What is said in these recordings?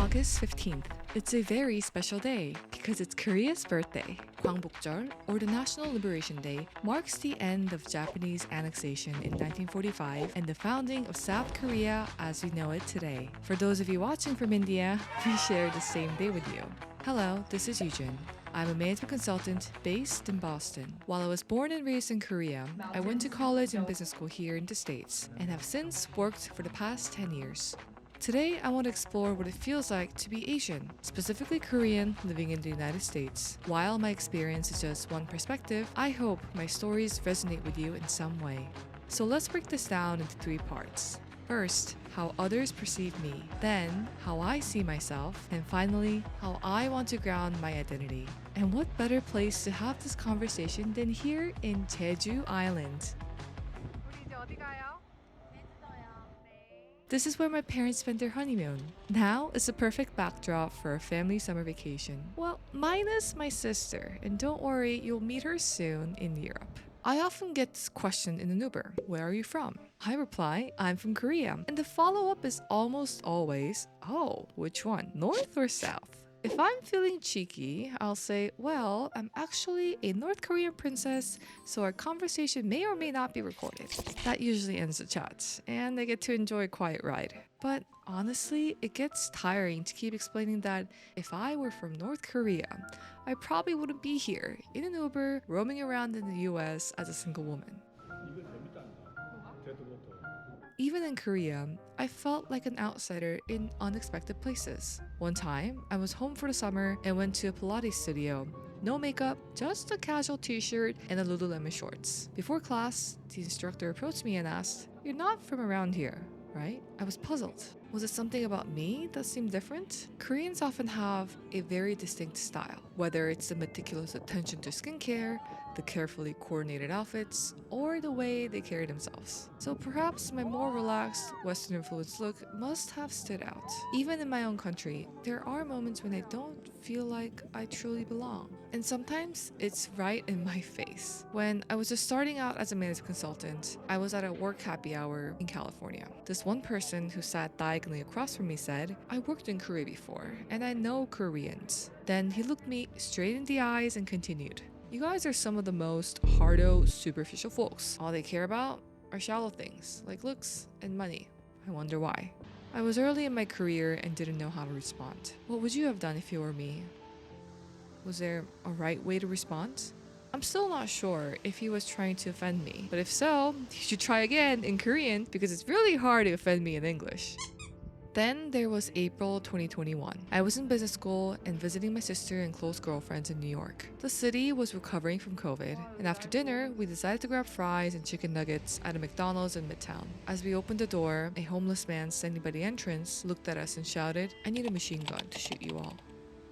August 15th. It's a very special day because it's Korea's birthday. 𝓓𝓮𝓾𝔁, or the National Liberation Day, marks the end of Japanese annexation in 1945 and the founding of South Korea as we know it today. For those of you watching from India, we share the same day with you. Hello, this is Yujin. I'm a management consultant based in Boston. While I was born and raised in Korea, I went to college and business school here in the States and have since worked for the past 10 years. Today, I want to explore what it feels like to be Asian, specifically Korean, living in the United States. While my experience is just one perspective, I hope my stories resonate with you in some way. So let's break this down into 3 parts. First, how others perceive me, then how I see myself, and finally, how I want to ground my identity. And what better place to have this conversation than here in Jeju Island? This is where my parents spent their honeymoon. Now is the perfect backdrop for a family summer vacation. Well, minus my sister, and don't worry, you'll meet her soon in Europe. I often get this question in an Uber, where are you from? I reply, I'm from Korea. And the follow-up is almost always, oh, which one, North or South? If I'm feeling cheeky, I'll say, well, I'm actually a North Korean princess, so our conversation may or may not be recorded. That usually ends the chat, and I get to enjoy a quiet ride. But honestly, it gets tiring to keep explaining that if I were from North Korea, I probably wouldn't be here in an Uber roaming around in the US as a single woman. Even in Korea, I felt like an outsider in unexpected places. One time, I was home for the summer and went to a Pilates studio. No makeup, just a casual t-shirt and a Lululemon shorts. Before class, the instructor approached me and asked, "You're not from around here, right?" I was puzzled. Was it something about me that seemed different? Koreans often have a very distinct style, whether it's the meticulous attention to skincare, the carefully coordinated outfits, or the way they carry themselves. So perhaps my more relaxed, Western-influenced look must have stood out. Even in my own country, there are moments when I don't feel like I truly belong. And sometimes it's right in my face. When I was just starting out as a management consultant, I was at a work happy hour in California. This one person who sat diagonally across from me said, "I worked in Korea before, and I know Koreans." Then he looked me straight in the eyes and continued, "You guys are some of the most hardo, superficial folks. All they care about are shallow things, like looks and money. I wonder why." I was early in my career and didn't know how to respond. What would you have done if you were me? Was there a right way to respond? I'm still not sure if he was trying to offend me, but if so, you should try again in Korean because it's really hard to offend me in English. Then there was April 2021. I was in business school and visiting my sister and close girlfriends in New York. The city was recovering from COVID, and after dinner, we decided to grab fries and chicken nuggets at a McDonald's in Midtown. As we opened the door, a homeless man standing by the entrance looked at us and shouted, "I need a machine gun to shoot you all."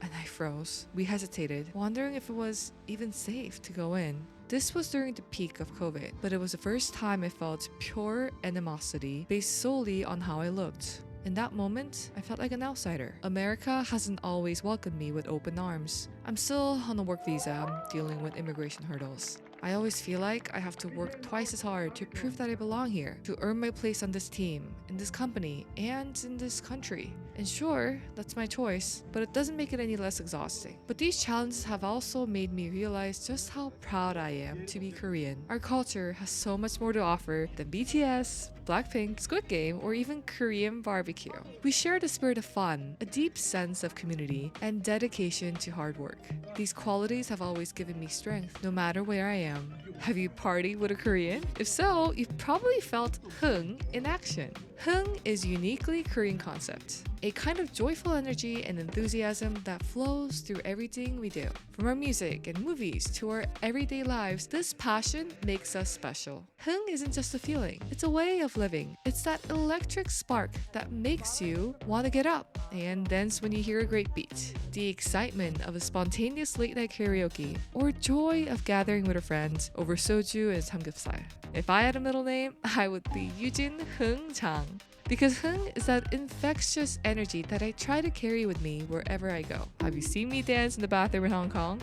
And I froze. We hesitated, wondering if it was even safe to go in. This was during the peak of COVID, but it was the first time I felt pure animosity based solely on how I looked. In that moment, I felt like an outsider. America hasn't always welcomed me with open arms. I'm still on a work visa, dealing with immigration hurdles. I always feel like I have to work twice as hard to prove that I belong here, to earn my place on this team, in this company, and in this country. And sure, that's my choice, but it doesn't make it any less exhausting. But these challenges have also made me realize just how proud I am to be Korean. Our culture has so much more to offer than BTS, Blackpink, Squid Game, or even Korean barbecue. We share the spirit of fun, a deep sense of community, and dedication to hard work. These qualities have always given me strength, no matter where I am. Have you partied with a Korean? If so, you've probably felt 𝓮 in action. 𝓮 is a uniquely Korean concept, a kind of joyful energy and enthusiasm that flows through everything we do. From our music and movies to our everyday lives, this passion makes us special. 𝓮 isn't just a feeling, it's a way of living. It's that electric spark that makes you want to get up and dance when you hear a great beat. The excitement of a spontaneous late night karaoke, or joy of gathering with a friend over soju and samgyeopsal. If I had a middle name, I would be Yujin 𝓮𝓾. Because 𝓮 is that infectious energy that I try to carry with me wherever I go. Have you seen me dance in the bathroom in Hong Kong?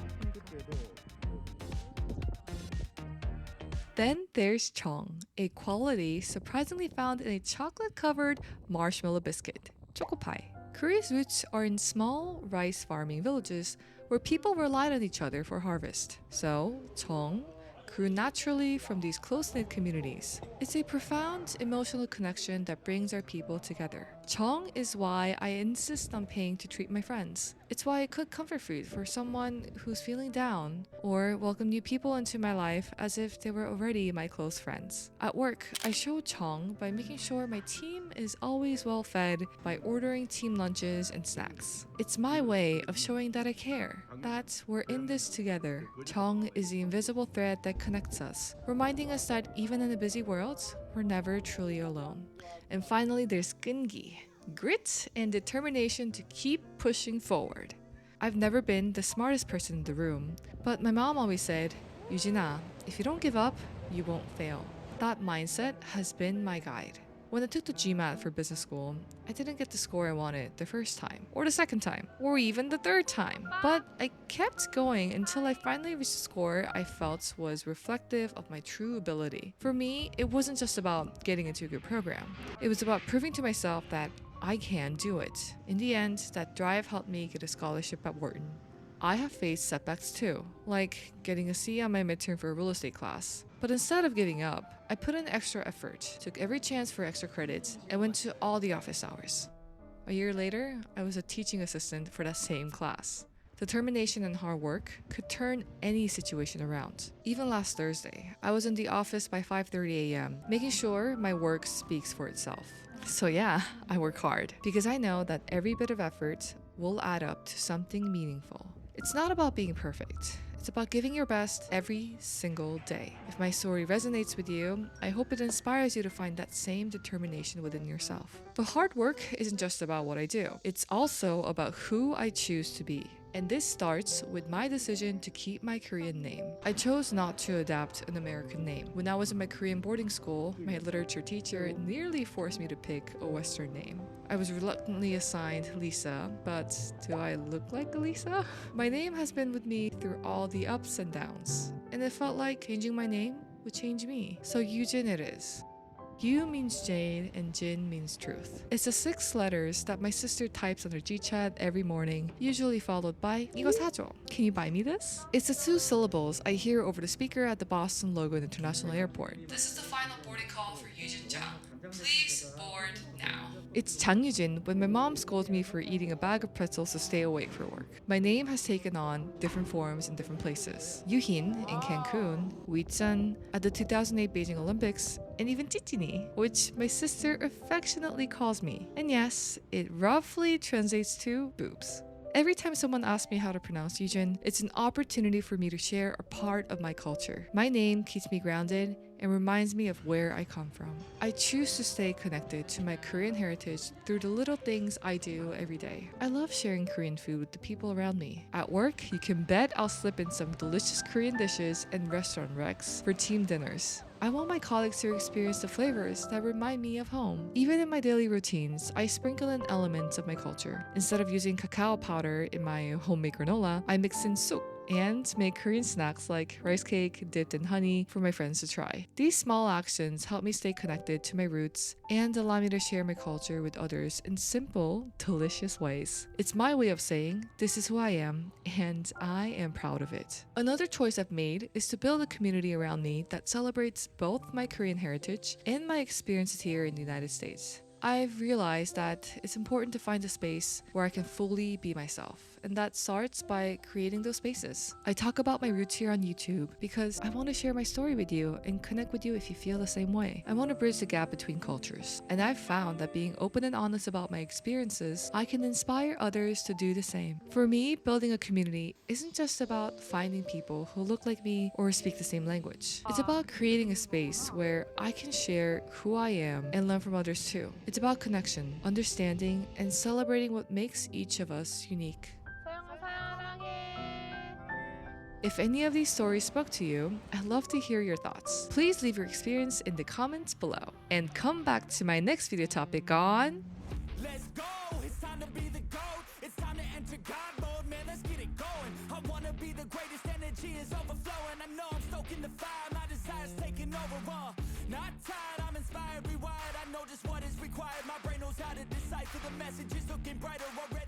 Then there's 𝓮, a quality surprisingly found in a chocolate-covered marshmallow biscuit, choco pie. Korea's roots are in small rice farming villages where people relied on each other for harvest. So, 정 grew naturally from these close-knit communities. It's a profound emotional connection that brings our people together. 정 is why I insist on paying to treat my friends. It's why I cook comfort food for someone who's feeling down, or welcome new people into my life as if they were already my close friends. At work, I show 정 by making sure my team is always well fed by ordering team lunches and snacks. It's my way of showing that I care, that we're in this together. 정 is the invisible thread that connects us, reminding us that even in a busy world, we're never truly alone. And finally, there's 끈기, grit and determination to keep pushing forward. I've never been the smartest person in the room, but my mom always said, 유진아, if you don't give up, you won't fail. That mindset has been my guide. When I took the GMAT for business school, I didn't get the score I wanted the first time, or the second time, or even the third time. But I kept going until I finally reached a score I felt was reflective of my true ability. For me, it wasn't just about getting into a good program. It was about proving to myself that I can do it. In the end, that drive helped me get a scholarship at Wharton. I have faced setbacks too, like getting a C on my midterm for a real estate class. But instead of giving up, I put in extra effort, took every chance for extra credits, and went to all the office hours. A year later, I was a teaching assistant for that same class. Determination and hard work could turn any situation around. Even last Thursday, I was in the office by 5:30 a.m., making sure my work speaks for itself. So yeah, I work hard, because I know that every bit of effort will add up to something meaningful. It's not about being perfect. It's about giving your best every single day. If my story resonates with you, I hope it inspires you to find that same determination within yourself. But hard work isn't just about what I do. It's also about who I choose to be. And this starts with my decision to keep my Korean name. I chose not to adapt an American name. When I was in my Korean boarding school, my literature teacher nearly forced me to pick a Western name. I was reluctantly assigned Lisa, but do I look like a Lisa? My name has been with me through all the ups and downs, and it felt like changing my name would change me. So Yujin it is. Yu means Jade and Jin means truth. It's the 6 letters that my sister types on her GChat every morning, usually followed by 이거 사줘. Can you buy me this? It's the 2 syllables I hear over the speaker at the Boston Logan International Airport. This is the final boarding call for Yujin Jang. Please board now. It's Changyujin when my mom scolds me for eating a bag of pretzels to stay awake for work. My name has taken on different forms in different places. Yuhin in Cancun, Wheatsun at the 2008 Beijing Olympics, and even Chichini, which my sister affectionately calls me. And yes, it roughly translates to boobs. Every time someone asks me how to pronounce Yujin, it's an opportunity for me to share a part of my culture. My name keeps me grounded and reminds me of where I come from. I choose to stay connected to my Korean heritage through the little things I do every day. I love sharing Korean food with the people around me. At work, you can bet I'll slip in some delicious Korean dishes and restaurant recs for team dinners. I want my colleagues to experience the flavors that remind me of home. Even in my daily routines, I sprinkle in elements of my culture. Instead of using cacao powder in my homemade granola, I mix in soup and make Korean snacks like rice cake dipped in honey for my friends to try. These small actions help me stay connected to my roots and allow me to share my culture with others in simple, delicious ways. It's my way of saying, this is who I am, and I am proud of it. Another choice I've made is to build a community around me that celebrates both my Korean heritage and my experiences here in the United States. I've realized that it's important to find a space where I can fully be myself, and that starts by creating those spaces. I talk about my roots here on YouTube because I want to share my story with you and connect with you if you feel the same way. I want to bridge the gap between cultures, and I've found that being open and honest about my experiences, I can inspire others to do the same. For me, building a community isn't just about finding people who look like me or speak the same language. It's about creating a space where I can share who I am and learn from others too. It's about connection, understanding, and celebrating what makes each of us unique. If any of these stories spoke to you, I'd love to hear your thoughts. Please leave your experience in the comments below. And come back to my next video topic on... Let's go, it's time to be the GOAT. It's time to enter God mode, man, let's get it going. I wanna be the greatest, energy is overflowing. I know I'm stoking the fire, my desire's taking over, not tired, I'm inspired, rewired. I know just what is required, my brain knows how to decide. decipher the messages looking brighter already.